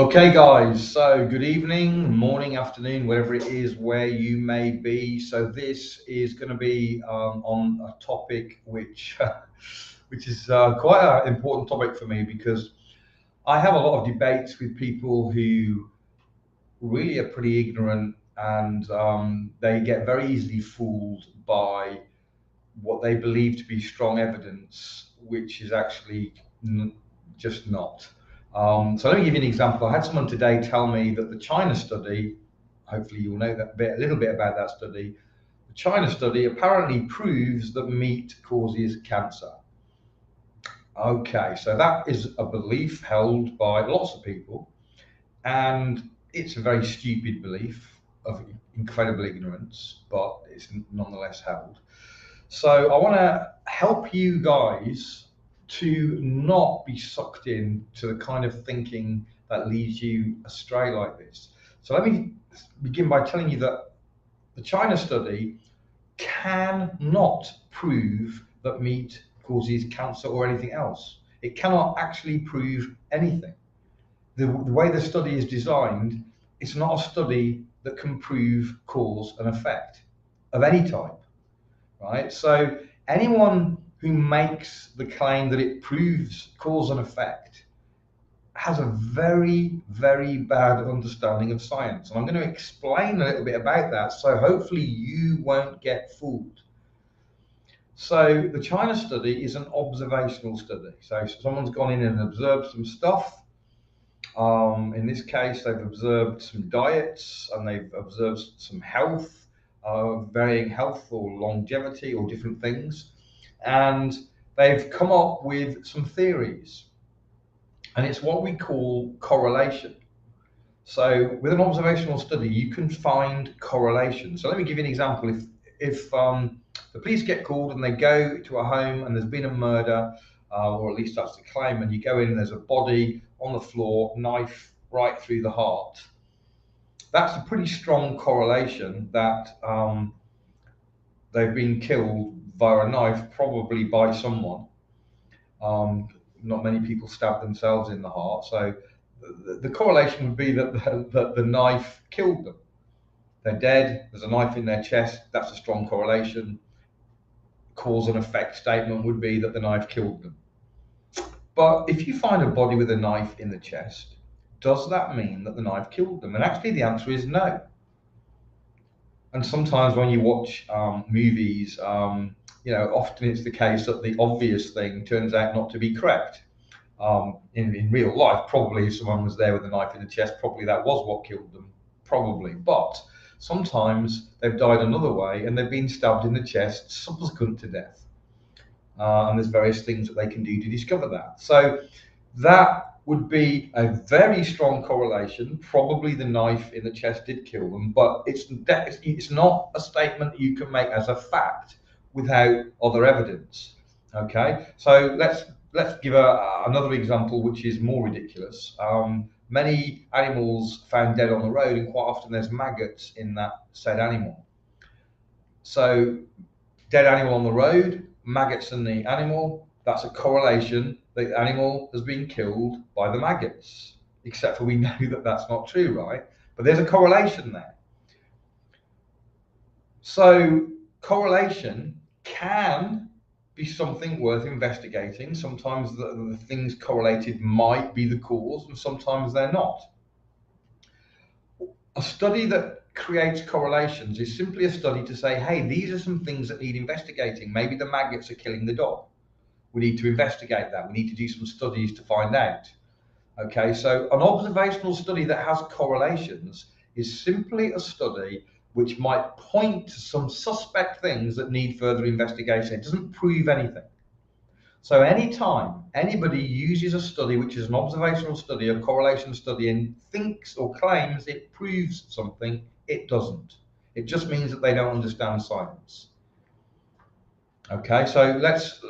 Okay, guys, so good evening, morning, afternoon, wherever it is where you may be. So this is going to be on a topic which which is quite an important topic for me because I have a lot of debates with people who really are pretty ignorant and they get very easily fooled by what they believe to be strong evidence, which is actually just not. So let me give you an example. I had someone today tell me that the China study, hopefully you'll know that a little bit about that study. The China study apparently proves that meat causes cancer. Okay, so that is a belief held by lots of people, and it's a very stupid belief of incredible ignorance, but it's nonetheless held. So I want to help you guys to not be sucked in to the kind of thinking that leads you astray like this. So let me begin by telling you that the China study cannot prove that meat causes cancer or anything else. It cannot actually prove anything. The way the study is designed, it's not a study that can prove cause and effect of any type. Right? So anyone who makes the claim that it proves cause and effect has a very, very bad understanding of science. And I'm going to explain a little bit about that, so hopefully you won't get fooled. So the China study is an observational study. So someone's gone in and observed some stuff. In this case, they've observed some diets and they've observed some health, varying health or longevity or different things. And they've come up with some theories. And it's what we call correlation. So with an observational study, you can find correlation. So let me give you an example. If the police get called and they go to a home and there's been a murder, or at least that's the claim, and you go in and there's a body on the floor, knife right through the heart, that's a pretty strong correlation that they've been killed via a knife, probably by someone. Not many people stab themselves in the heart, so the correlation would be that the knife killed them. They're dead, there's a knife in their chest, that's a strong correlation. Cause and effect statement would be that the knife killed them. But if you find a body with a knife in the chest, does that mean that the knife killed them? And actually the answer is no. And sometimes when you watch movies, often it's the case that the obvious thing turns out not to be correct. In real life, probably if someone was there with a knife in the chest, probably that was what killed them, probably. But sometimes they've died another way and they've been stabbed in the chest subsequent to death. And there's various things that they can do to discover that. So that would be a very strong correlation. Probably the knife in the chest did kill them, but it's not a statement that you can make as a fact without other evidence. Okay, so let's give another example which is more ridiculous. Many animals found dead on the road, and quite often there's maggots in that said animal. So dead animal on the road, maggots in the animal, that's a correlation. The animal has been killed by the maggots, except for we know that that's not true, right? But there's a correlation there. So correlation can be something worth investigating. Sometimes the things correlated might be the cause, and sometimes they're not. A study that creates correlations is simply a study to say, hey, these are some things that need investigating. Maybe the maggots are killing the dog. We need to investigate that. We need to do some studies to find out. Okay, so an observational study that has correlations is simply a study which might point to some suspect things that need further investigation. It doesn't prove anything. So anytime anybody uses a study which is an observational study, a correlation study, and thinks or claims it proves something, it doesn't. It just means that they don't understand science. Okay, so let's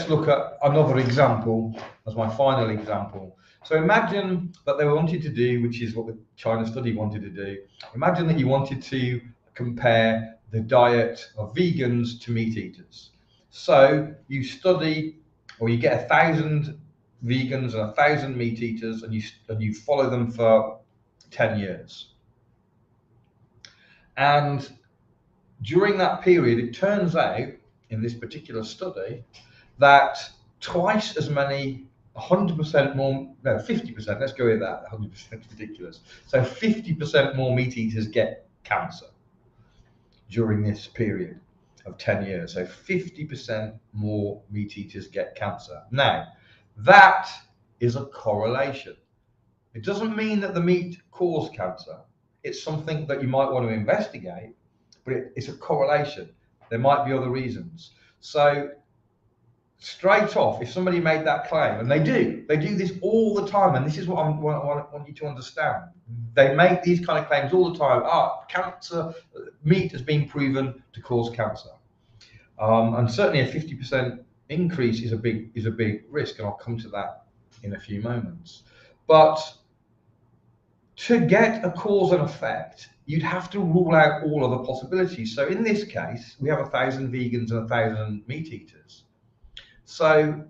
look at another example as my final example. So imagine that they wanted to do, which is what the China study wanted to do. Imagine that you wanted to compare the diet of vegans to meat eaters. So you study, or you get 1,000 vegans and 1,000 meat eaters, and you follow them for 10 years. And during that period, it turns out in this particular study that twice as many, 100% more, no, 50%, let's go with that, 100% is ridiculous. So 50% more meat eaters get cancer during this period of 10 years. So 50% more meat eaters get cancer. Now, that is a correlation. It doesn't mean that the meat caused cancer. It's something that you might want to investigate, but it's a correlation. There might be other reasons. So straight off, if somebody made that claim, and they do this all the time, and this is what I want you to understand. They make these kind of claims all the time. Cancer, meat has been proven to cause cancer. And certainly a 50% increase is a big risk, and I'll come to that in a few moments. But to get a cause and effect, you'd have to rule out all other possibilities. So in this case, we have 1,000 vegans and 1,000 meat eaters. So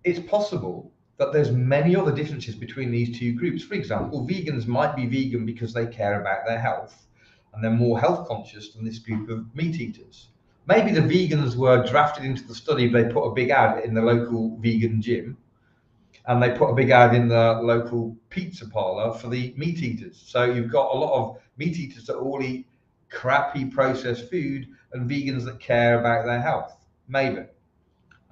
it's possible that there's many other differences between these two groups. For example, vegans might be vegan because they care about their health and they're more health conscious than this group of meat eaters. Maybe the vegans were drafted into the study, they put a big ad in the local vegan gym, and they put a big ad in the local pizza parlor for the meat eaters. So you've got a lot of meat eaters that all eat crappy processed food and vegans that care about their health. Maybe.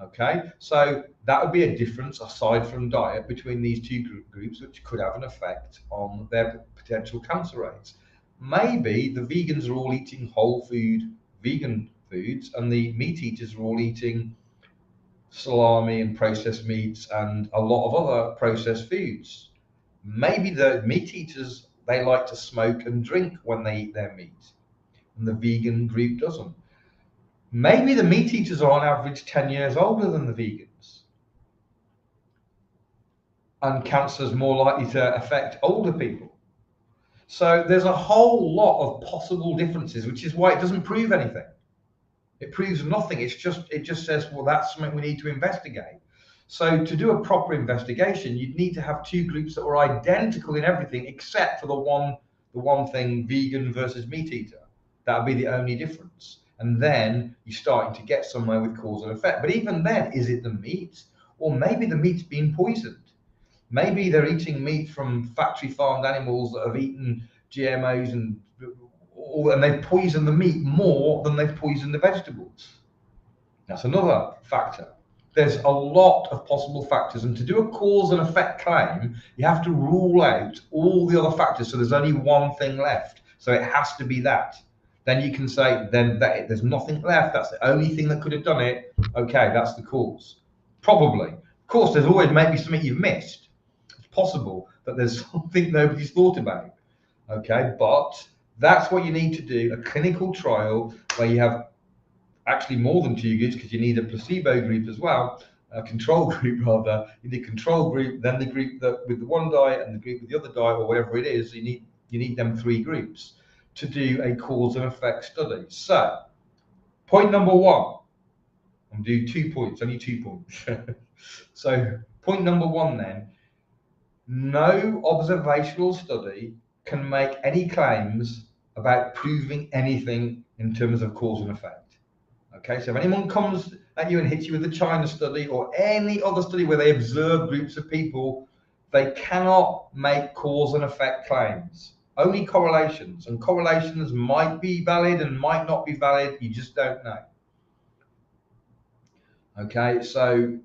Okay, so that would be a difference aside from diet between these two groups, which could have an effect on their potential cancer rates. Maybe the vegans are all eating whole food vegan foods and the meat eaters are all eating salami and processed meats and a lot of other processed foods. Maybe the meat eaters, they like to smoke and drink when they eat their meat, and the vegan group doesn't. Maybe the meat eaters are on average 10 years older than the vegans, and cancer is more likely to affect older people. So there's a whole lot of possible differences, which is why it doesn't prove anything. It proves nothing. It just says, well, that's something we need to investigate. So to do a proper investigation, you'd need to have two groups that were identical in everything except for the one thing, vegan versus meat eater. That would be the only difference. And then you're starting to get somewhere with cause and effect. But even then, is it the meat? Or maybe the meat's been poisoned. Maybe they're eating meat from factory farmed animals that have eaten GMOs and they've poisoned the meat more than they've poisoned the vegetables. That's another factor. There's a lot of possible factors, and to do a cause and effect claim, you have to rule out all the other factors. So there's only one thing left. So it has to be that. Then you can say, then there's nothing left. That's the only thing that could have done it. Okay, that's the cause. Probably. Of course, there's always maybe something you've missed. It's possible that there's something nobody's thought about. Okay, but that's what you need to do, a clinical trial where you have actually more than two groups, because you need a placebo group as well, a control group rather. You need a control group, then the group with the one diet and the group with the other diet, or whatever it is. You need them three groups to do a cause and effect study. So point number one, I'm doing 2 points, only 2 points. So point number one then, no observational study can make any claims about proving anything in terms of cause and effect. Okay, so if anyone comes at you and hits you with the China study or any other study where they observe groups of people, they cannot make cause and effect claims. Only correlations, and correlations might be valid and might not be valid, you just don't know. Okay, so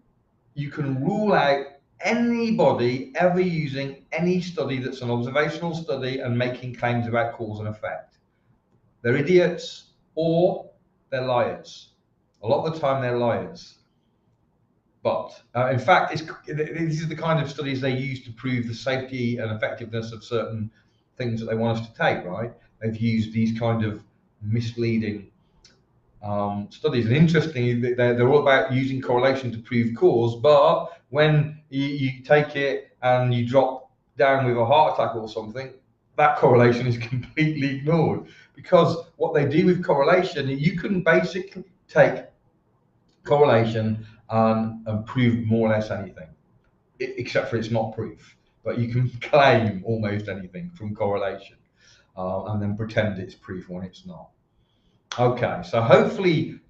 you can rule out anybody ever using any study that's an observational study and making claims about cause and effect. They're idiots or they're liars. A lot of the time they're liars. But in fact, these are the kind of studies they use to prove the safety and effectiveness of certain things that they want us to take, right? They've used these kind of misleading studies. And interestingly, they're all about using correlation to prove cause, but when you take it and you drop down with a heart attack or something, that correlation is completely ignored. Because what they do with correlation, you can basically take correlation and prove more or less anything. except for it's not proof. But you can claim almost anything from correlation, and then pretend it's proof when it's not. Okay, so hopefully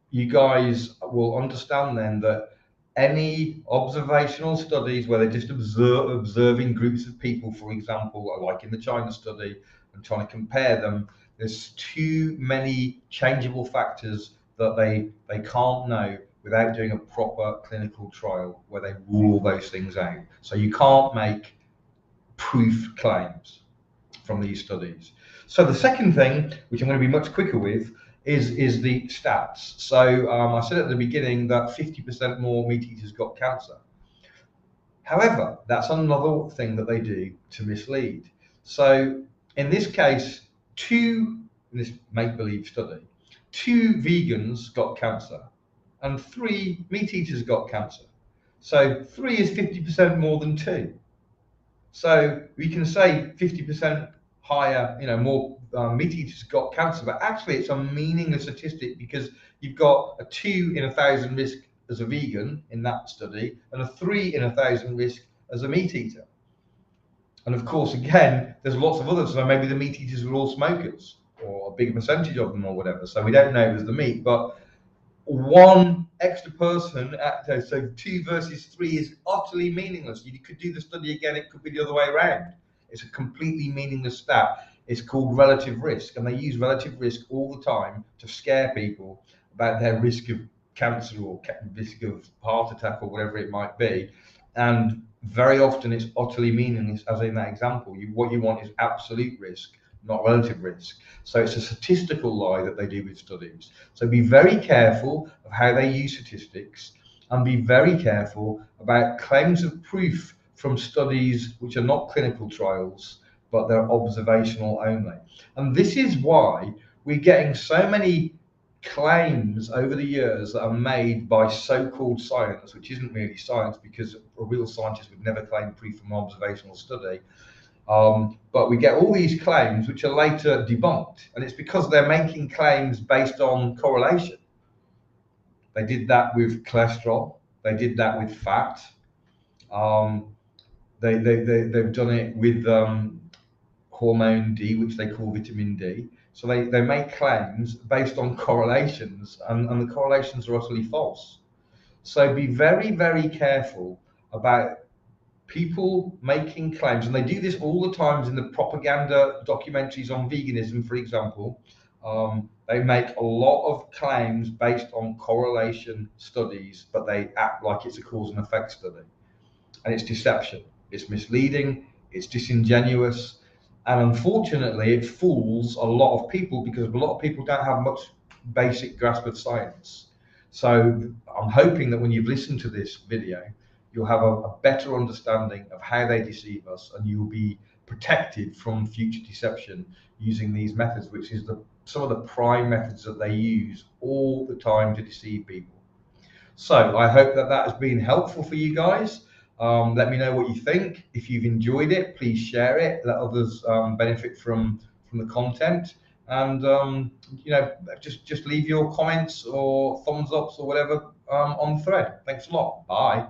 you guys will understand then that any observational studies where they're just observing groups of people, for example, like in the China study, and trying to compare them, there's too many changeable factors that they can't know without doing a proper clinical trial where they rule all those things out. So you can't make proof claims from these studies. So the second thing, which I'm going to be much quicker with, is the stats. So I said at the beginning that 50% more meat eaters got cancer. However, that's another thing that they do to mislead. So in this case, in this make-believe study, 2 vegans got cancer and 3 meat eaters got cancer. So 3 is 50% more than 2. So we can say 50% higher, more meat eaters got cancer, but actually it's a meaningless statistic because you've got a 2 in 1,000 risk as a vegan in that study and a 3 in 1,000 risk as a meat eater. And of course, again, there's lots of others. So maybe the meat eaters were all smokers or a big percentage of them or whatever. So we don't know it was the meat, but one extra person, so 2 versus 3 is utterly meaningless. You could do the study again, it could be the other way around. It's a completely meaningless stat. It's called relative risk, and they use relative risk all the time to scare people about their risk of cancer or risk of heart attack or whatever it might be. And very often it's utterly meaningless, as in that example. What you want is absolute risk, not relative risk. So it's a statistical lie that they do with studies. So be very careful of how they use statistics, and be very careful about claims of proof from studies which are not clinical trials, but they're observational only. And this is why we're getting so many claims over the years that are made by so-called science, which isn't really science because a real scientist would never claim proof from an observational study. But we get all these claims which are later debunked, and it's because they're making claims based on correlation. They did that with cholesterol. They did that with fat. They've done it with hormone D, which they call vitamin D. So they make claims based on correlations, and the correlations are utterly false. So be very, very careful about people making claims, and they do this all the times in the propaganda documentaries on veganism, for example. They make a lot of claims based on correlation studies, but they act like it's a cause and effect study. And it's deception, it's misleading, it's disingenuous, and unfortunately it fools a lot of people because a lot of people don't have much basic grasp of science. So I'm hoping that when you've listened to this video, you'll have a better understanding of how they deceive us, and you'll be protected from future deception using these methods, which is some of the prime methods that they use all the time to deceive people. So I hope that has been helpful for you guys. Let me know what you think. If you've enjoyed it, please share it. Let others benefit from the content. And just leave your comments or thumbs ups or whatever on the thread. Thanks a lot. Bye.